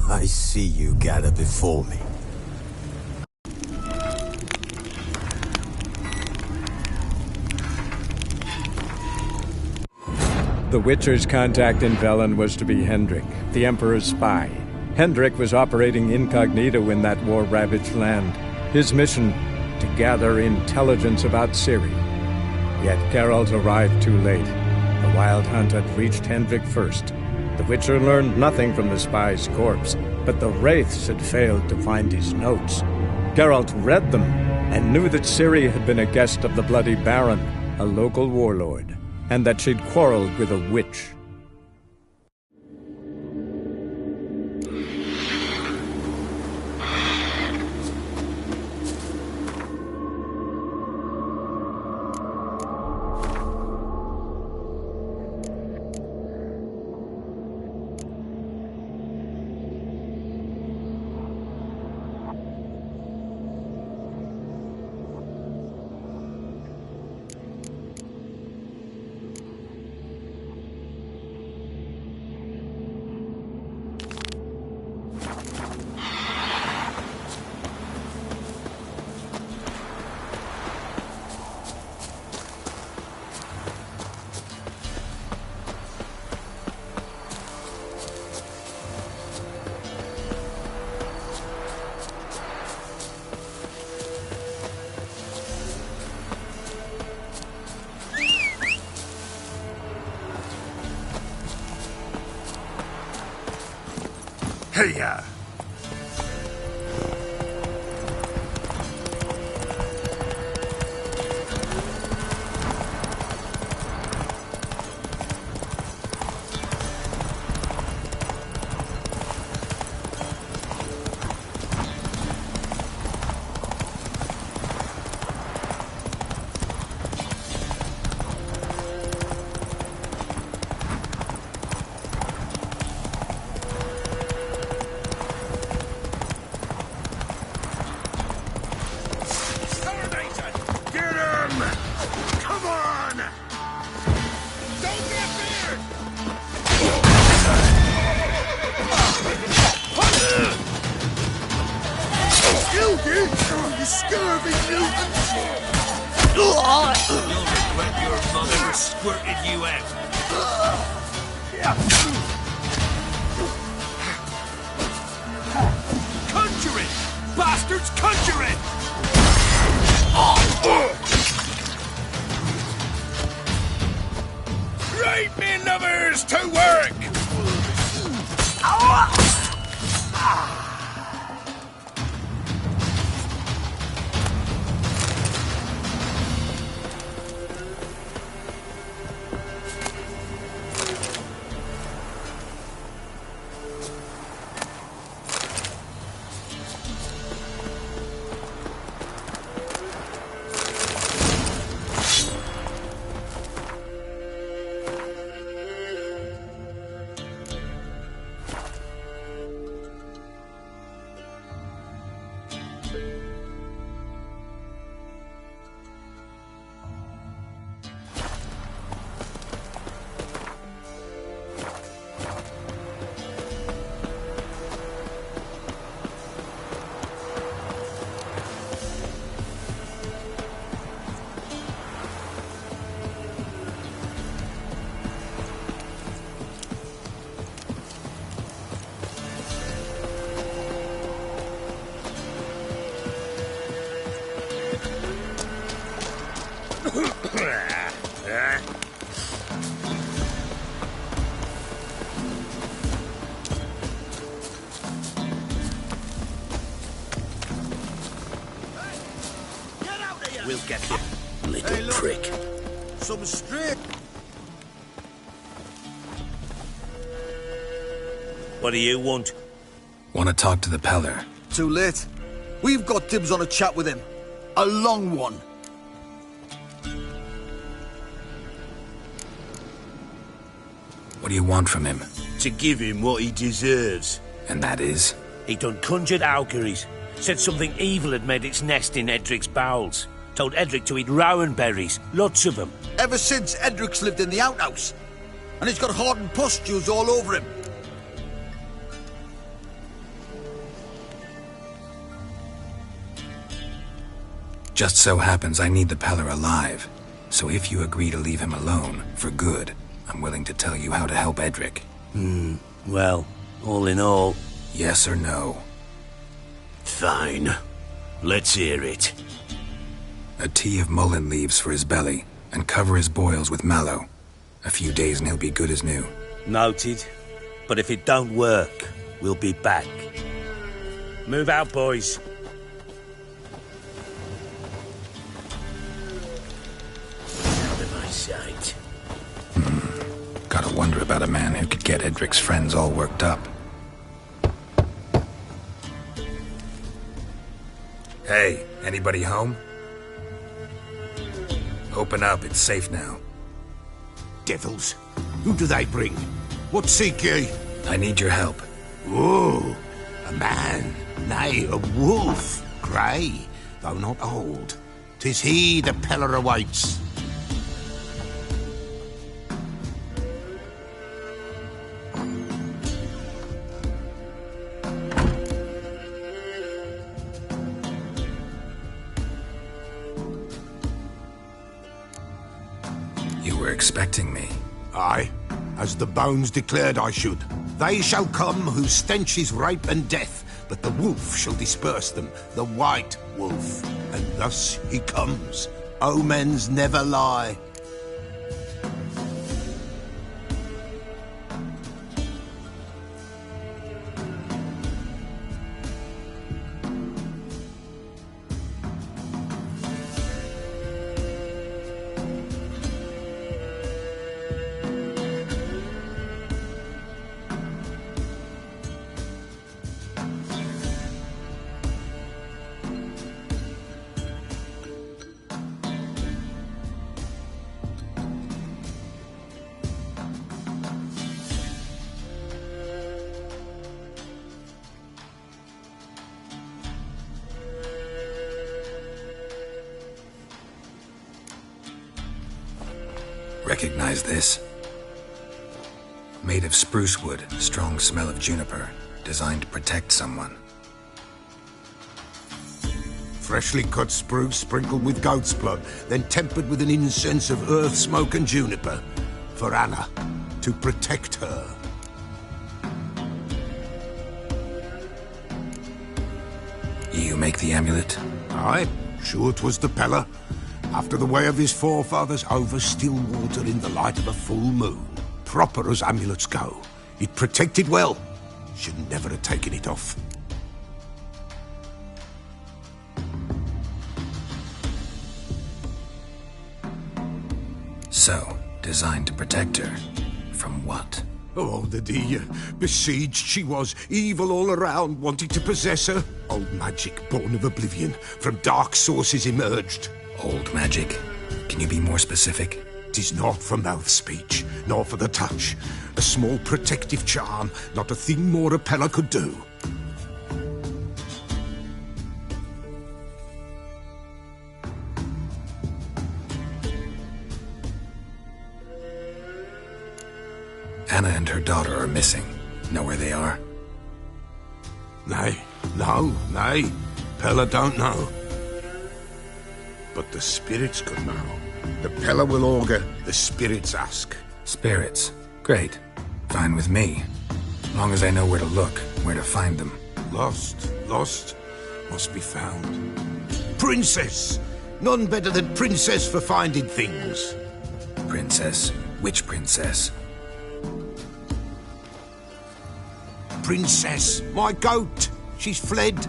I see you gather before me. The Witcher's contact in Velen was to be Hendrik, the Emperor's spy. Hendrik was operating incognito in that war-ravaged land. His mission, to gather intelligence about Ciri. Yet Geralt arrived too late. The Wild Hunt had reached Hendrik first. The Witcher learned nothing from the spy's corpse, but the Wraiths had failed to find his notes. Geralt read them, and knew that Ciri had been a guest of the Bloody Baron, a local warlord, and that she'd quarreled with a witch. Hey-ya! We'll get him, little prick. Some straight. What do you want? Want to talk to the Peller. Too late. We've got dibs on a chat with him. A long one. What do you want from him? To give him what he deserves. And that is? He done conjured auguries. Said something evil had made its nest in Edric's bowels. Told Edric to eat rowan berries, lots of them. Ever since Edric's lived in the outhouse. And he's got hardened pustules all over him. Just so happens I need the Peller alive. So if you agree to leave him alone, for good, I'm willing to tell you how to help Edric. Well, all in all... Yes or no? Fine. Let's hear it. A tea of mullein leaves for his belly, and cover his boils with mallow. A few days and he'll be good as new. Noted. But if it don't work, we'll be back. Move out, boys. Out of my sight. Gotta wonder about a man who could get Edric's friends all worked up. Hey, anybody home? Open up, it's safe now. Devils. Who do they bring? What seek ye? I need your help. Oh, a man, nay, a wolf. Grey, though not old. 'Tis he the Peller awaits. You were expecting me. Aye, as the bones declared I should. They shall come whose stench is rape and death, but the wolf shall disperse them, the white wolf. And thus he comes. Omens never lie. Recognize this? Made of spruce wood, strong smell of juniper, designed to protect someone. Freshly cut spruce sprinkled with goat's blood, then tempered with an incense of earth, smoke and juniper. For Anna, to protect her. You make the amulet? Aye, sure 'twas the Peller. After the way of his forefathers, over still water in the light of a full moon. Proper as amulets go. It protected well. Should never have taken it off. So, designed to protect her. From what? Oh, the dear. Besieged she was, evil all around, wanting to possess her. Old magic, born of oblivion, from dark sources emerged. Old magic? Can you be more specific? 'Tis not for mouth speech, nor for the touch. A small protective charm, not a thing more a Peller could do. Anna and her daughter are missing. Know where they are? Nay, nay. Peller don't know. But the spirits could know. The Peller will augur, the spirits ask. Spirits. Great. Fine with me. Long as I know where to look, where to find them. Lost, must be found. Princess! None better than Princess for finding things. Princess? Which princess? Princess, my goat! She's fled.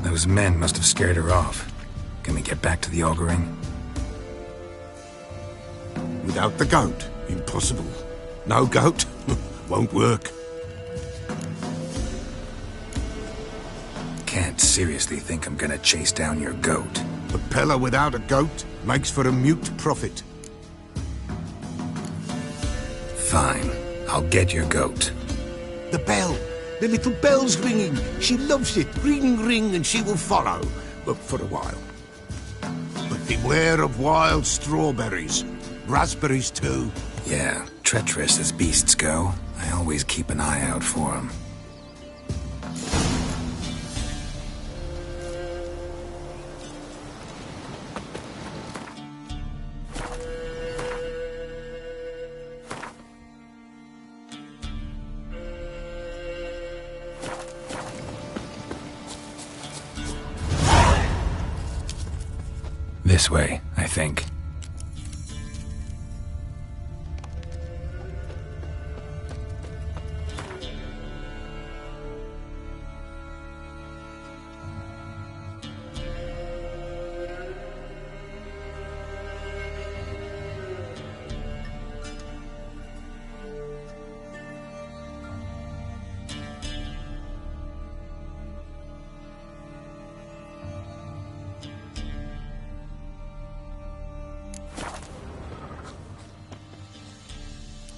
Those men must have scared her off. Can we get back to the auguring? Without the goat, impossible. No goat, won't work. Can't seriously think I'm gonna chase down your goat. A Peller without a goat makes for a mute prophet. Fine. I'll get your goat. The bell. The little bell's ringing. She loves it. Ring, ring, and she will follow. But for a while. But beware of wild strawberries. Raspberries, too. Yeah, treacherous as beasts go. I always keep an eye out for them. This way, I think.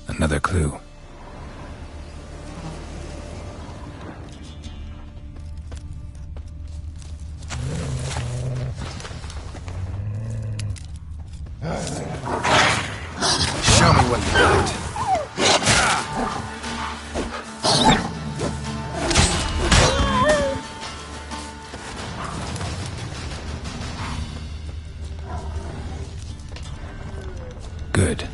Another clue. Show me what you got. Good.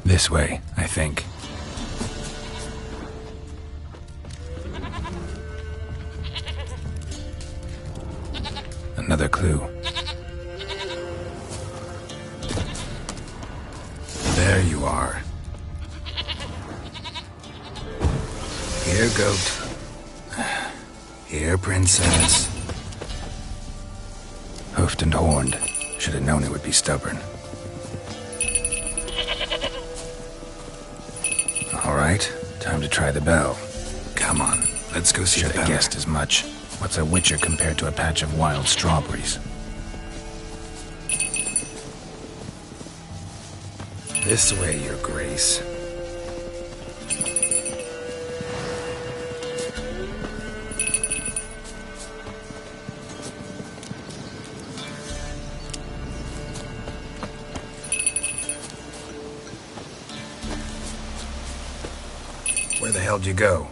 This way, I think. Another clue. There you are. Here, goat. Here, princess. Hoofed and horned. Should have known it would be stubborn. All right, time to try the bell. Come on, let's go see the bell. Should have guessed as much. What's a witcher compared to a patch of wild strawberries? This way, Your Grace. Where the hell did you go?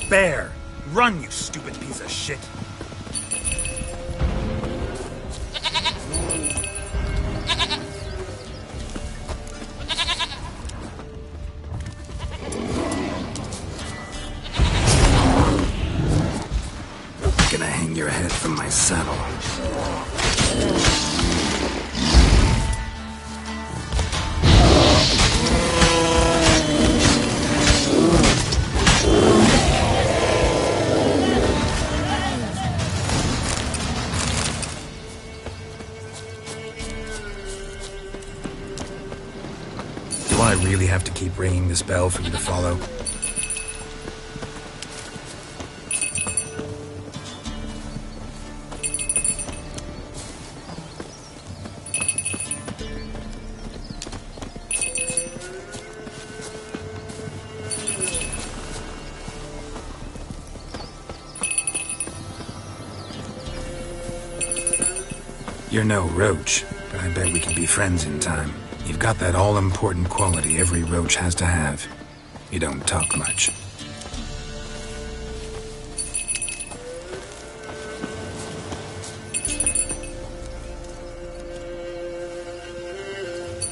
Bear! Run, you stupid piece of shit! Gonna hang your head from my saddle. Do I really have to keep ringing this bell for you to follow? You're no roach, but I bet we can be friends in time. You've got that all-important quality every roach has to have. You don't talk much.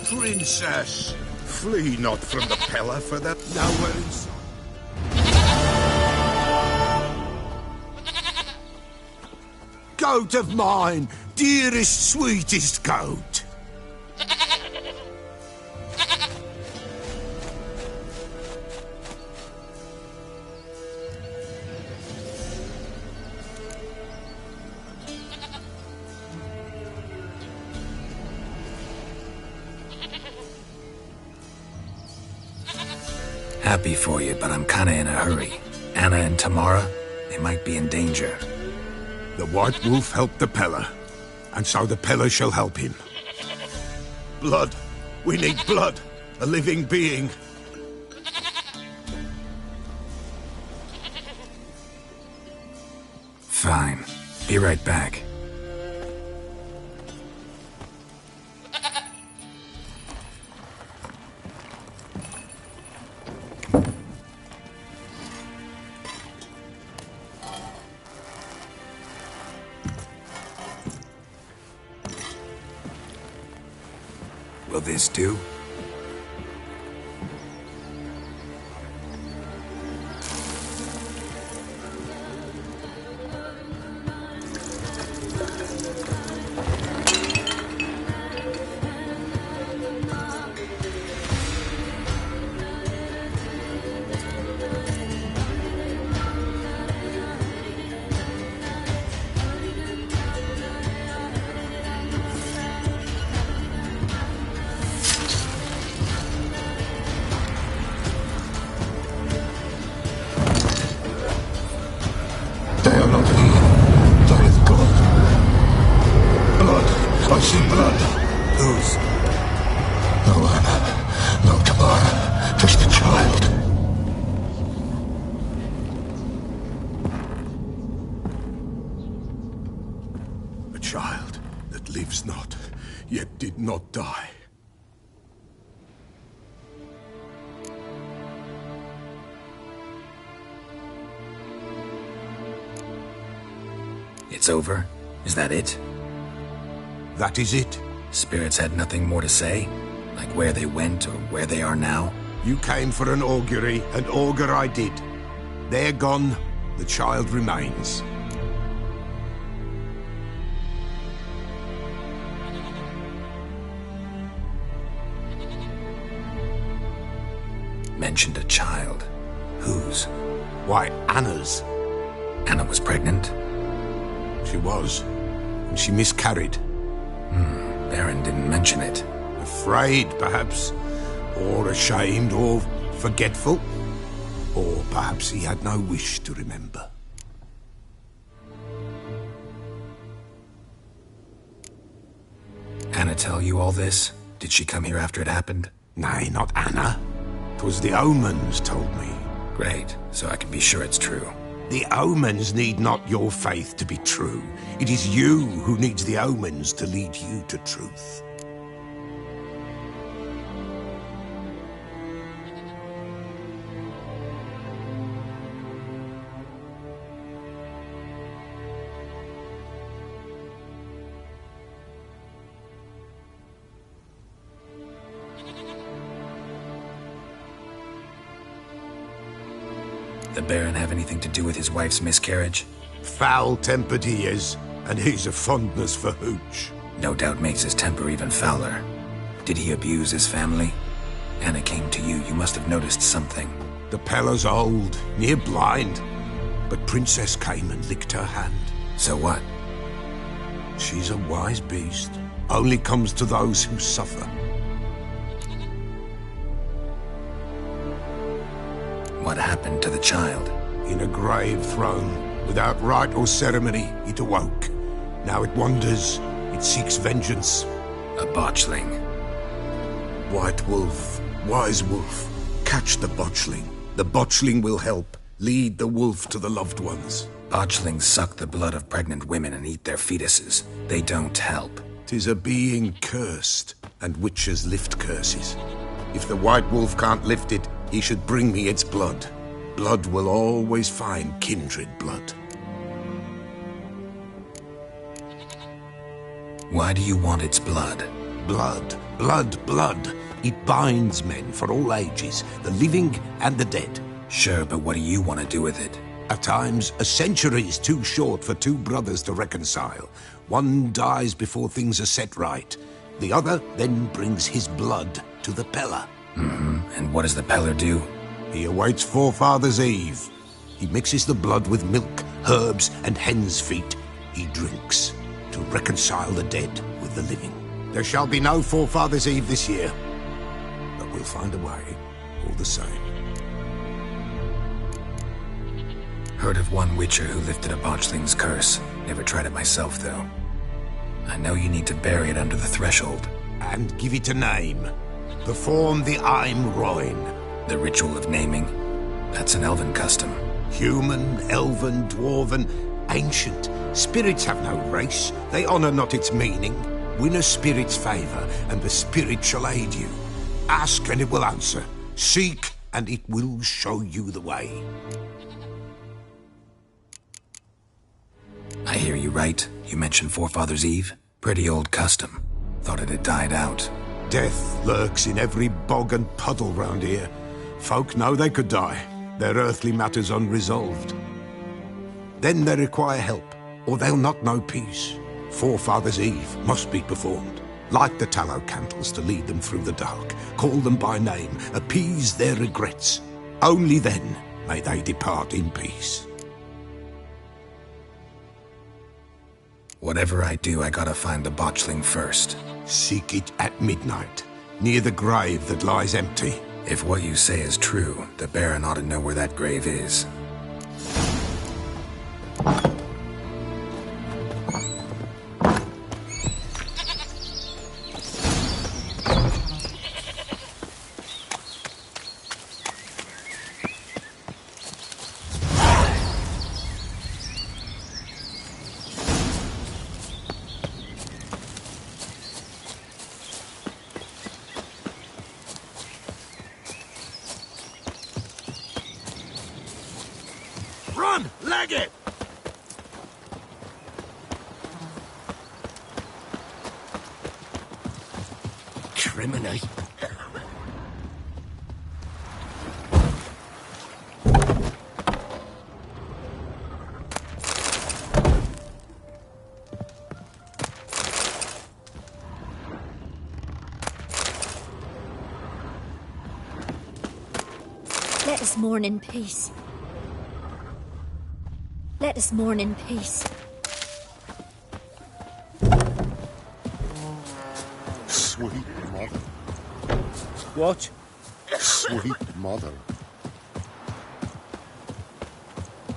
Princess, flee not from the Pella, for that nowhere in sight. Goat of mine, dearest, sweetest goat. Happy for you, but I'm kinda in a hurry. Anna and Tamara, they might be in danger. The White Wolf helped the Pella, and so the Pella shall help him. Blood. We need blood. A living being. Fine. Be right back. Will this do? They are not here. There is blood. Blood. I see blood. Whose? No Anna. No Tamara. Just the child. A child that lives not, yet did not die. It's over? Is that it? That is it. Spirits had nothing more to say? Like where they went or where they are now? You came for an augury, and augur I did. They're gone, the child remains. Mentioned a child. Whose? Why, Anna's. Anna was pregnant? She was, and she miscarried. Baron didn't mention it. Afraid, perhaps, or ashamed, or forgetful. Or perhaps he had no wish to remember. Anna tell you all this? Did she come here after it happened? Nay, not Anna. 'Twas the omens told me. Great, so I can be sure it's true. The omens need not your faith to be true. It is you who needs the omens to lead you to truth. The Baron have anything to do with his wife's miscarriage? Foul-tempered he is, and he's a fondness for hooch. No doubt makes his temper even fouler. Did he abuse his family? Anna came to you, you must have noticed something. The Pella's old, near blind, but Princess came and licked her hand. So what? She's a wise beast, only comes to those who suffer. What happened to the child? In a grave thrown, without rite or ceremony, it awoke. Now it wanders, it seeks vengeance. A botchling. White Wolf, wise wolf, catch the botchling. The botchling will help, lead the wolf to the loved ones. Botchlings suck the blood of pregnant women and eat their fetuses. They don't help. 'Tis a being cursed, and witches lift curses. If the White Wolf can't lift it, he should bring me its blood. Blood will always find kindred blood. Why do you want its blood? Blood, blood, blood. It binds men for all ages, the living and the dead. Sure, but what do you want to do with it? At times, a century is too short for two brothers to reconcile. One dies before things are set right. The other then brings his blood to the Peller. And what does the Peller do? He awaits Forefathers' Eve. He mixes the blood with milk, herbs, and hen's feet. He drinks to reconcile the dead with the living. There shall be no Forefathers' Eve this year, but we'll find a way, all the same. Heard of one Witcher who lifted a botchling's curse. Never tried it myself, though. I know you need to bury it under the threshold. And give it a name. Perform the Aim Roin. The ritual of naming? That's an elven custom. Human, elven, dwarven, ancient. Spirits have no race. They honour not its meaning. Win a spirit's favour, and the spirit shall aid you. Ask, and it will answer. Seek, and it will show you the way. I hear you right. You mentioned Forefathers' Eve? Pretty old custom. Thought it had died out. Death lurks in every bog and puddle round here. Folk know they could die, their earthly matters unresolved. Then they require help, or they'll not know peace. Forefathers' Eve must be performed. Light the tallow candles to lead them through the dark. Call them by name, appease their regrets. Only then may they depart in peace. Whatever I do, I gotta find the botchling first. Seek it at midnight, near the grave that lies empty. If what you say is true, the Baron ought to know where that grave is. Run! Leg it! Criminy. Let us mourn in peace. Let us mourn in peace. Sweet mother. What? Sweet mother.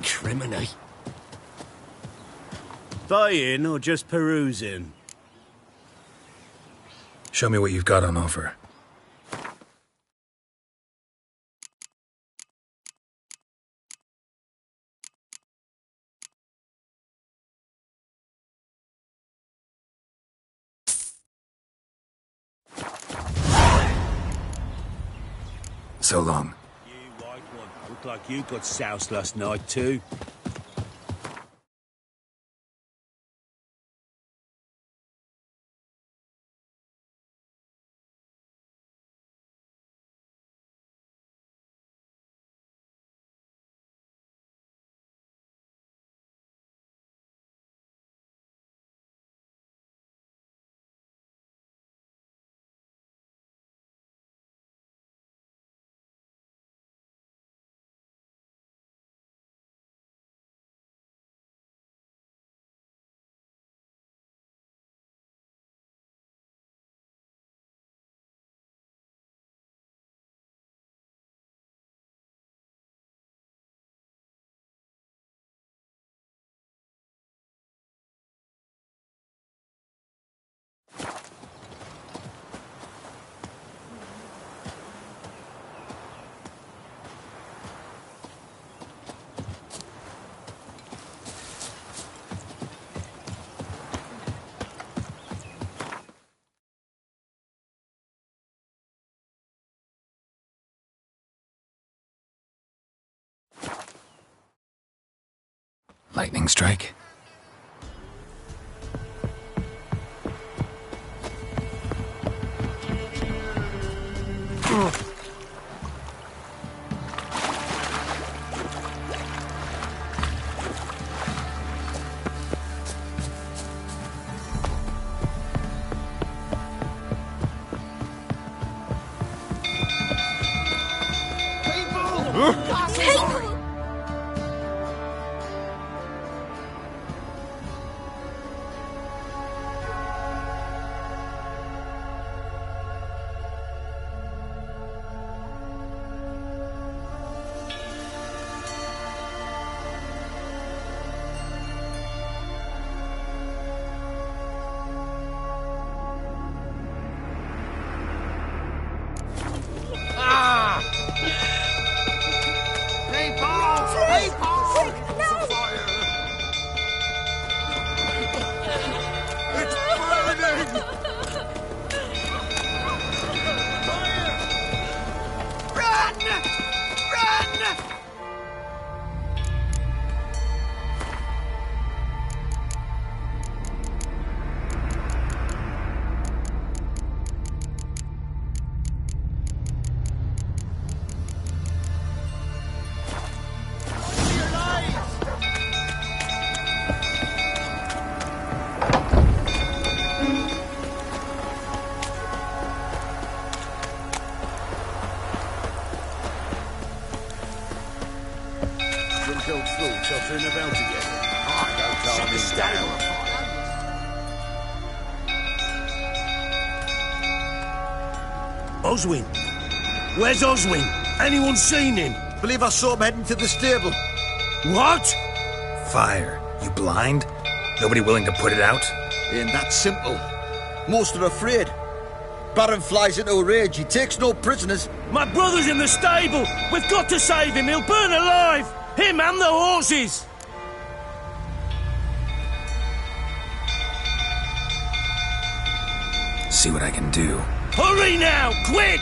Criminy. Buying or just perusing? Show me what you've got on offer. So long. You white one. Looked like you got soused last night too. Lightning strike? Oswin? Where's Oswin? Anyone seen him? Believe I saw him heading to the stable. What? Fire. You blind? Nobody willing to put it out? Ain't that simple. Most are afraid. Baron flies into a rage. He takes no prisoners. My brother's in the stable. We've got to save him. He'll burn alive. Him and the horses. See what I can do. Hurry now, quick!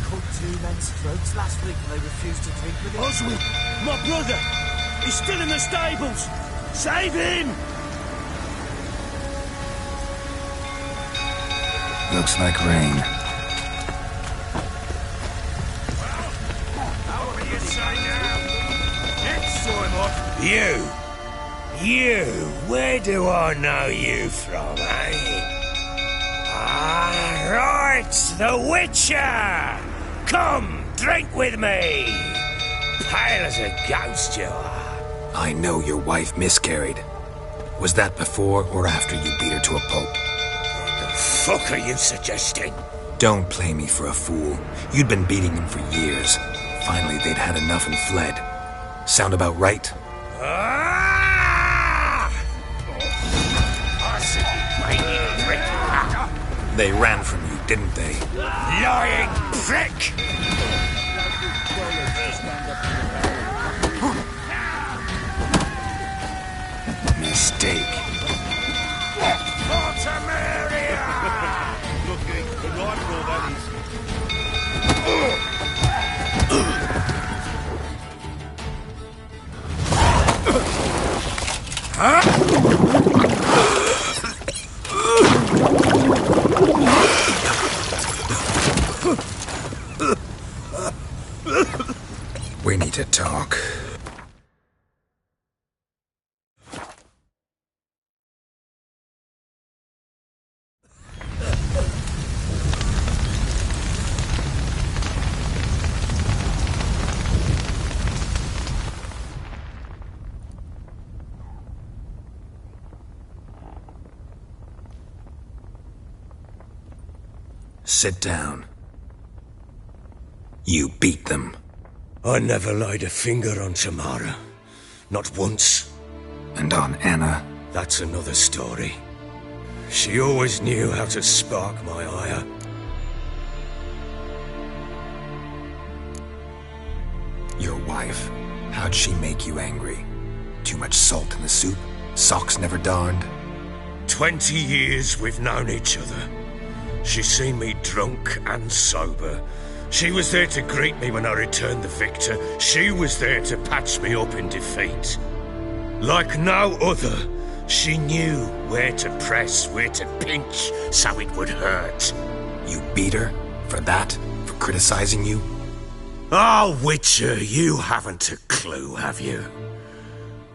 Cut 2 men's throats last week and they refused to drink with him. Oswin, my brother, he's still in the stables. Save him! Looks like rain. You, where do I know you from, eh? Ah, right, the Witcher! Come, drink with me! Pale as a ghost you are. I know your wife miscarried. Was that before or after you beat her to a pulp? What the fuck are you suggesting? Don't play me for a fool. You'd been beating them for years. Finally, they'd had enough and fled. Sound about right? They ran from you, didn't they? Lying prick! Mistake. We need to talk. Sit down. You beat them. I never laid a finger on Tamara. Not once. And on Anna? That's another story. She always knew how to spark my ire. Your wife, how'd she make you angry? Too much salt in the soup? Socks never darned? 20 years we've known each other. She's seen me drunk and sober. She was there to greet me when I returned the victor. She was there to patch me up in defeat. Like no other, She knew where to press, where to pinch, so it would hurt. You beat her? For that? For criticizing you? Oh, Witcher, you haven't a clue, have you?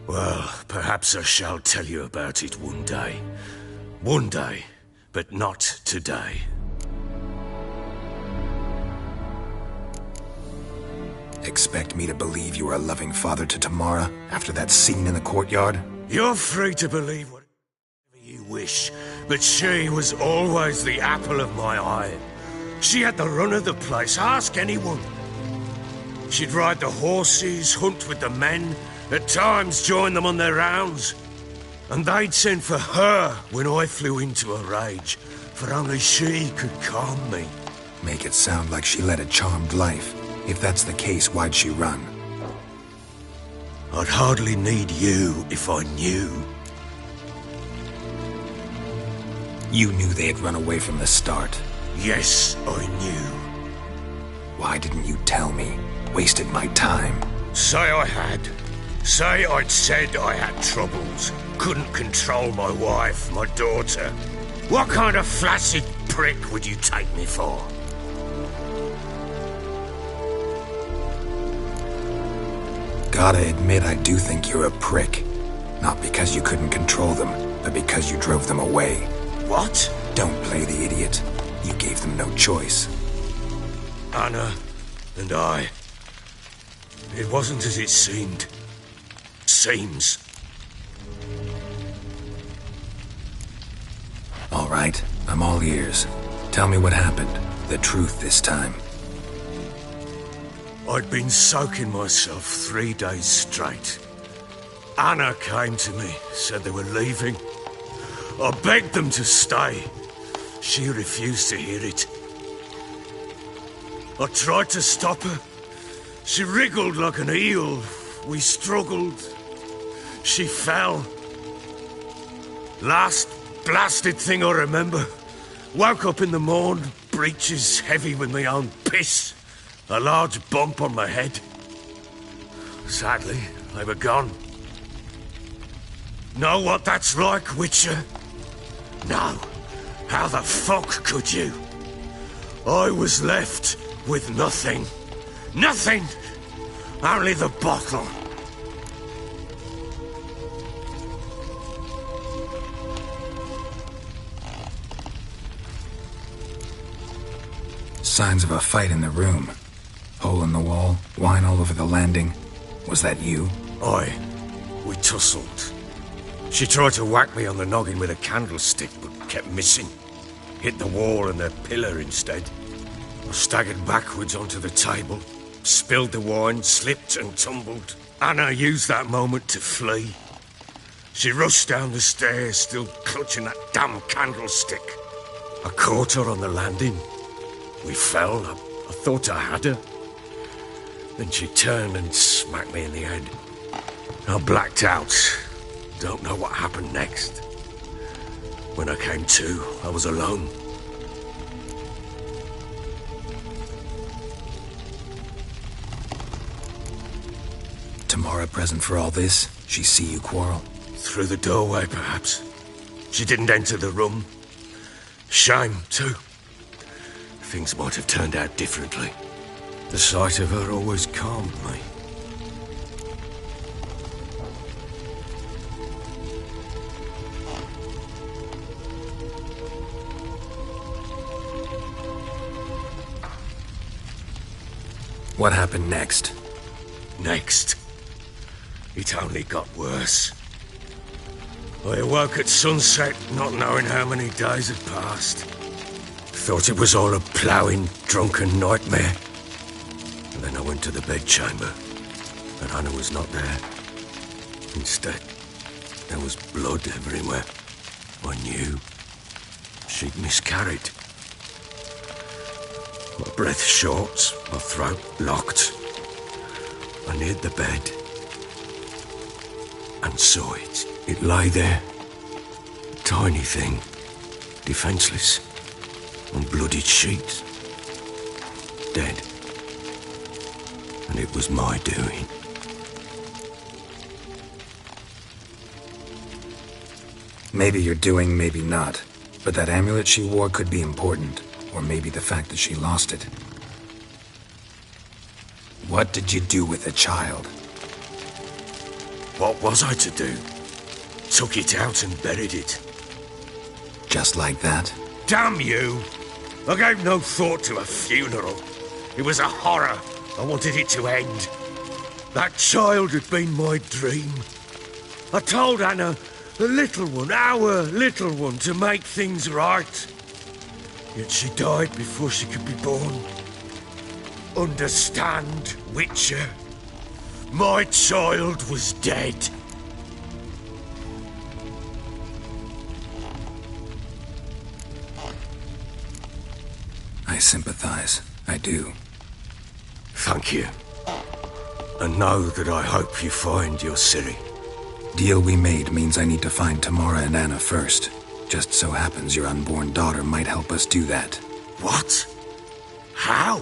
Well, perhaps I shall tell you about it one day. One day, but not today. Expect me to believe you are a loving father to Tamara after that scene in the courtyard? You're free to believe whatever you wish, but she was always the apple of my eye. She had the run of the place, ask anyone. She'd ride the horses, hunt with the men, at times join them on their rounds. And they'd send for her when I flew into a rage, for only she could calm me. Make it sound like she led a charmed life. If that's the case, why'd she run? I'd hardly need you if I knew. You knew they had run away from the start. Yes, I knew. Why didn't you tell me? Wasted my time. Say I had. Say I'd said I had troubles. Couldn't control my wife, my daughter. What kind of flaccid prick would you take me for? Gotta admit, I do think you're a prick. Not because you couldn't control them, but because you drove them away. What? Don't play the idiot. You gave them no choice. Anna and I... It wasn't as it seemed. Seems. All right, I'm all ears. Tell me what happened. The truth this time. I'd been soaking myself 3 days straight. Anna came to me, said they were leaving. I begged them to stay. She refused to hear it. I tried to stop her. She wriggled like an eel. We struggled. She fell. Last blasted thing I remember. Woke up in the morn, breeches heavy with my own piss. A large bump on my head. Sadly, they were gone. Know what that's like, Witcher? No. How the fuck could you? I was left with nothing. Nothing! Only the bottle. Signs of a fight in the room. Hole in the wall, wine all over the landing. Was that you? Aye. We tussled. She tried to whack me on the noggin with a candlestick, but kept missing. Hit the wall and the pillar instead. I staggered backwards onto the table, spilled the wine, slipped and tumbled. Anna used that moment to flee. She rushed down the stairs, still clutching that damn candlestick. I caught her on the landing. We fell. I thought I had her. Then she turned and smacked me in the head. I blacked out. Don't know what happened next. When I came to, I was alone. Tamara present for all this? She see you quarrel? Through the doorway, perhaps. She didn't enter the room. Shame, too. Things might have turned out differently. The sight of her always calmed me. What happened next? Next? It only got worse. I awoke at sunset, not knowing how many days had passed. Thought it was all a ploughing, drunken nightmare. And then I went to the bedchamber, and Anna was not there. Instead, there was blood everywhere. I knew she'd miscarried. My breath short, my throat locked. I neared the bed and saw it. It lay there, a tiny thing, defenseless, on bloodied sheets, dead. And it was my doing. Maybe you're doing, maybe not. But that amulet she wore could be important. Or maybe the fact that she lost it. What did you do with the child? What was I to do? Took it out and buried it. Just like that? Damn you! I gave no thought to a funeral. It was a horror. I wanted it to end. That child had been my dream. I told Anna, the little one, our little one, to make things right. Yet she died before she could be born. Understand, Witcher? My child was dead. I sympathize. I do. Thank you. And know that I hope you find your Ciri. Deal we made means I need to find Tamara and Anna first. Just so happens your unborn daughter might help us do that. What? How?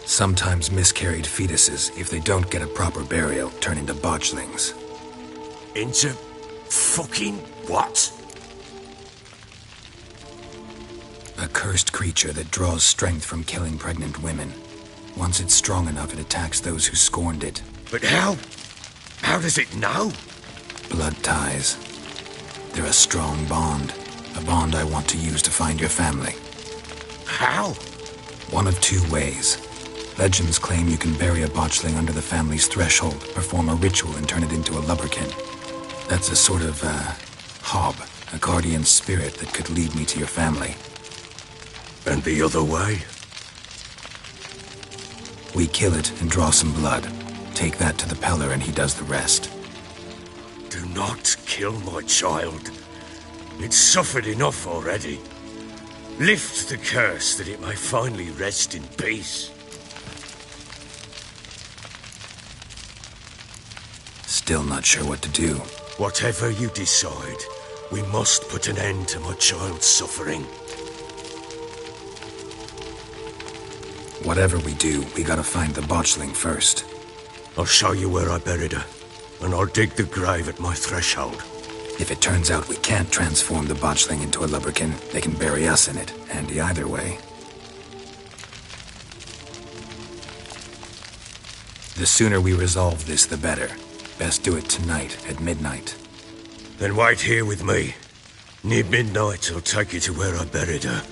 Sometimes miscarried fetuses, if they don't get a proper burial, turn into botchlings. Into fucking what? A cursed creature that draws strength from killing pregnant women. Once it's strong enough, it attacks those who scorned it. But how? How does it know? Blood ties. They're a strong bond. A bond I want to use to find your family. How? One of two ways. Legends claim you can bury a botchling under the family's threshold, perform a ritual, and turn it into a lubberkin. That's a sort of, hob, a guardian spirit that could lead me to your family. And the other way? We kill it and draw some blood. Take that to the Peller and he does the rest. Do not kill my child. It's suffered enough already. Lift the curse that it may finally rest in peace. Still not sure what to do. Whatever you decide, we must put an end to my child's suffering. Whatever we do, we gotta find the botchling first. I'll show you where I buried her, and I'll dig the grave at my threshold. If it turns out we can't transform the botchling into a lubberkin, they can bury us in it. Handy either way. The sooner we resolve this, the better. Best do it tonight, at midnight. Then wait here with me. Near midnight, I'll take you to where I buried her.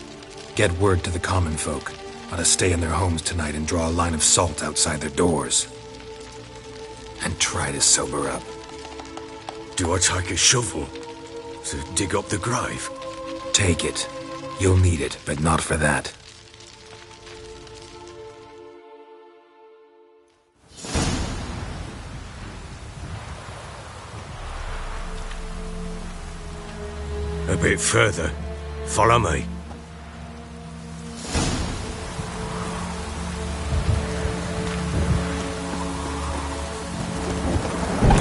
Get word to the common folk. Ought to stay in their homes tonight and draw a line of salt outside their doors. And try to sober up. Do I take a shovel to dig up the grave? Take it. You'll need it, but not for that. A bit further. Follow me.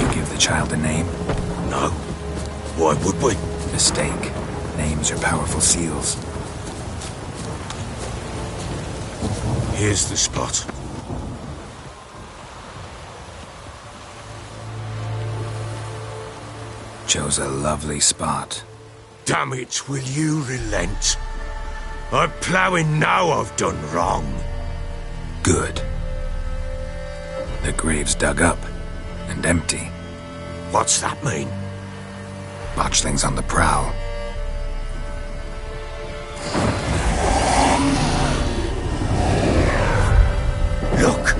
You give the child a name? No. Why would we? Mistake. Names are powerful seals. Here's the spot. Chose a lovely spot. Damn it, will you relent? I'm ploughing now I've done wrong. Good. The grave's dug up and empty. What's that mean? Botchling's on the prowl. Look!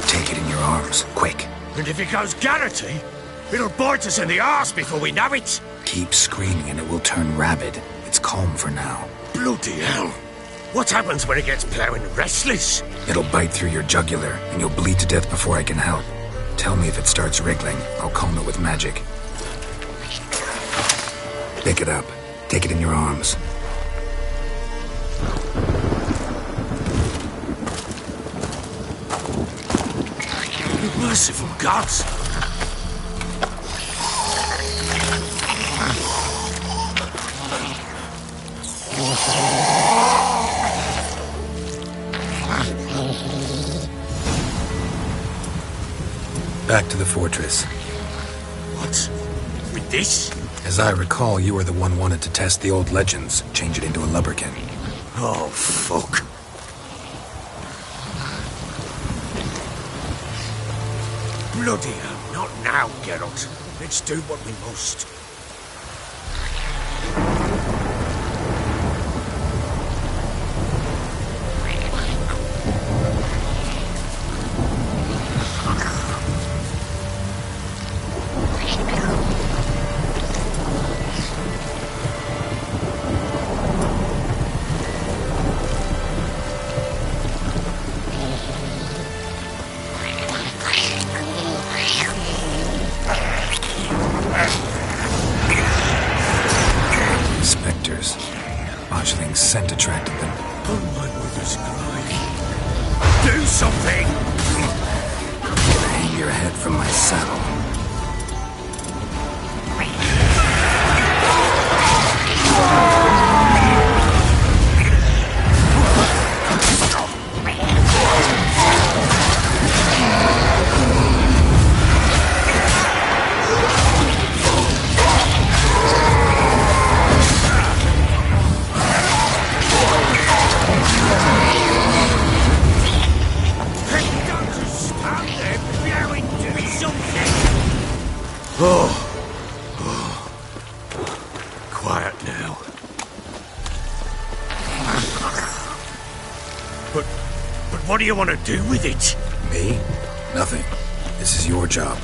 Take it in your arms, quick. And if it goes Garrity, it'll bite us in the arse before we know it. Keep screaming and it will turn rabid. It's calm for now. Bloody hell. What happens when it gets ploughing restless? It'll bite through your jugular, and you'll bleed to death before I can help. Tell me if it starts wriggling. I'll calm it with magic. Pick it up. Take it in your arms. Merciful gods! Back to the fortress. What? With this? As I recall, you were the one wanted to test the old legends, change it into a lubberkin. Oh, fuck. Bloody hell, not now, Geralt. Let's do what we must. Spectres. Botchling's scent attracted them. Oh, my mother's crying. Do something! Hang your head from my saddle. Quiet now. But what do you want to do with it? Me? Nothing. This is your job.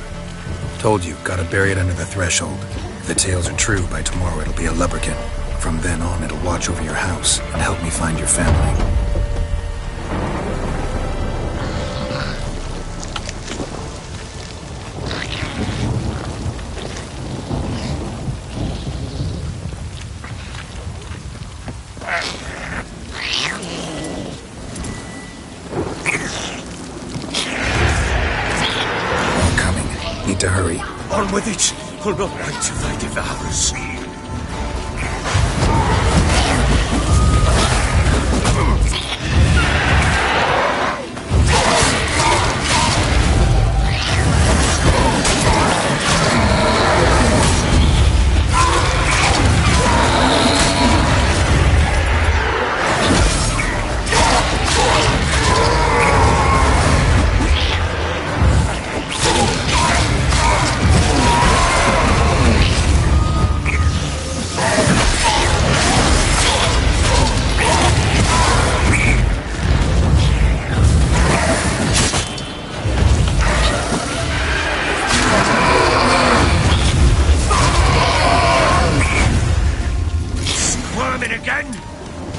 Told you, gotta bury it under the threshold. If the tales are true, by tomorrow it'll be a lubberkin. From then on, it'll watch over your house and help me find your family. Need to hurry. On with it! I'll not wait till they devour us.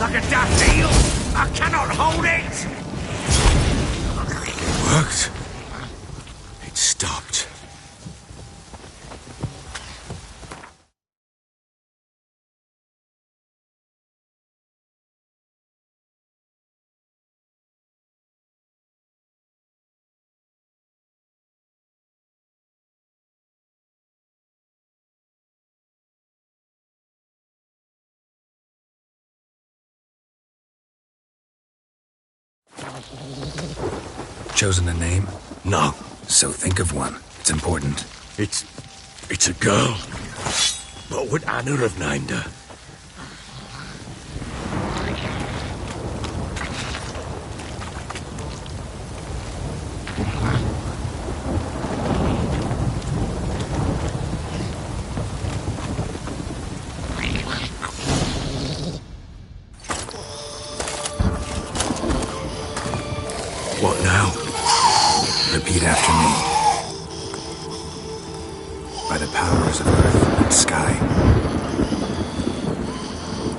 Like a daft eel! I cannot hold it! It worked. It stopped. Chosen a name? No. So think of one. It's important. It's a girl. What would Anna have named her? What now? Repeat after me. By the powers of earth and sky.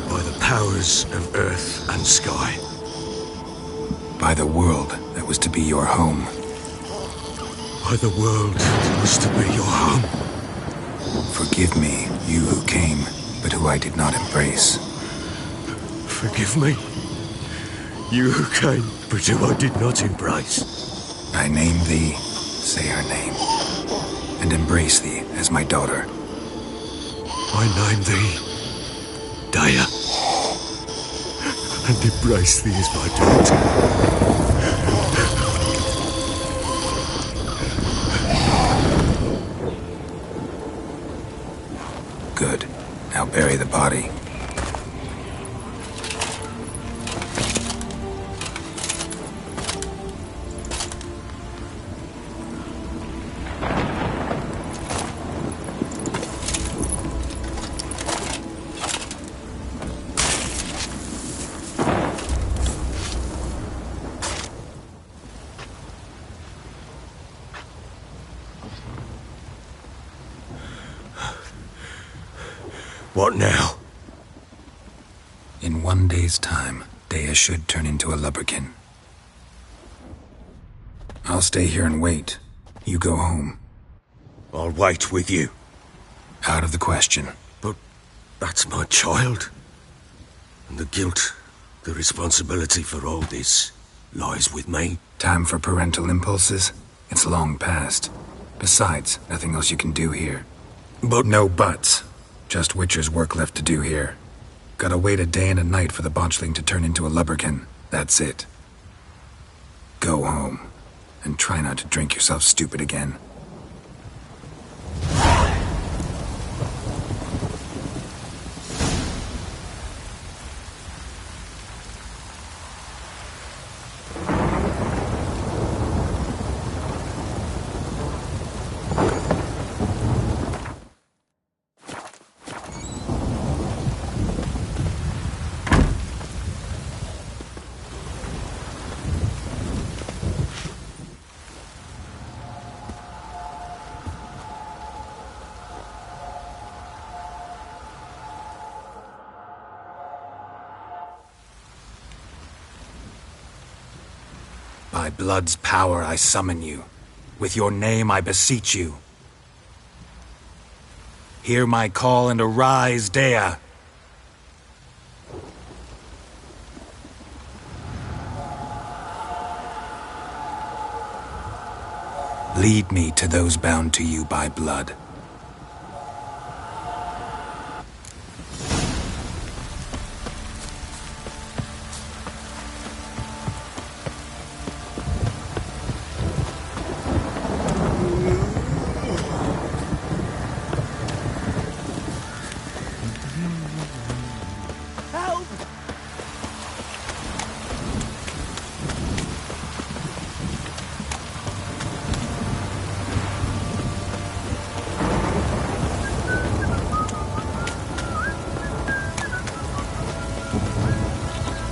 By the powers of earth and sky. By the world that was to be your home. By the world that was to be your home. Forgive me, you who came, but who I did not embrace. Forgive me, you who came, but who I did not embrace. I name thee, say her name, and embrace thee as my daughter. I name thee, Daya, and embrace thee as my daughter. Good. Now bury the body. What now? In 1 day's time, Dea should turn into a lubberkin. I'll stay here and wait. You go home. I'll wait with you. Out of the question. But that's my child. And the guilt, the responsibility for all this, lies with me. Time for parental impulses? It's long past. Besides, nothing else you can do here. But no buts. Just Witcher's work left to do here. Gotta wait a day and a night for the botchling to turn into a lubberkin. That's it. Go home. And try not to drink yourself stupid again. By blood's power I summon you. With your name I beseech you. Hear my call and arise, Dea! Lead me to those bound to you by blood.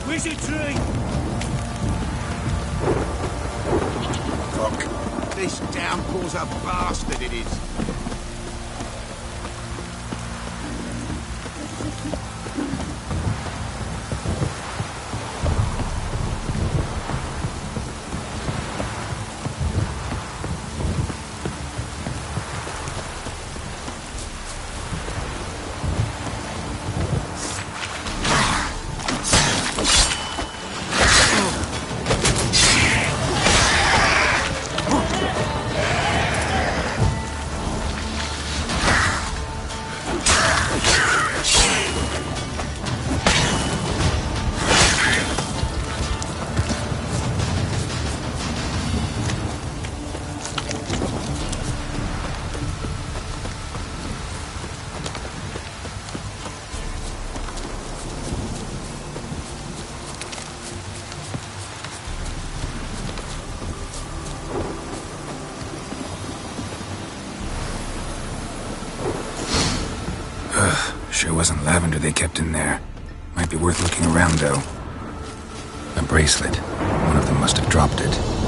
Wizard tree! Fuck. This downpour's a bastard, it is. Sure wasn't lavender they kept in there. Might be worth looking around, though. A bracelet. One of them must have dropped it.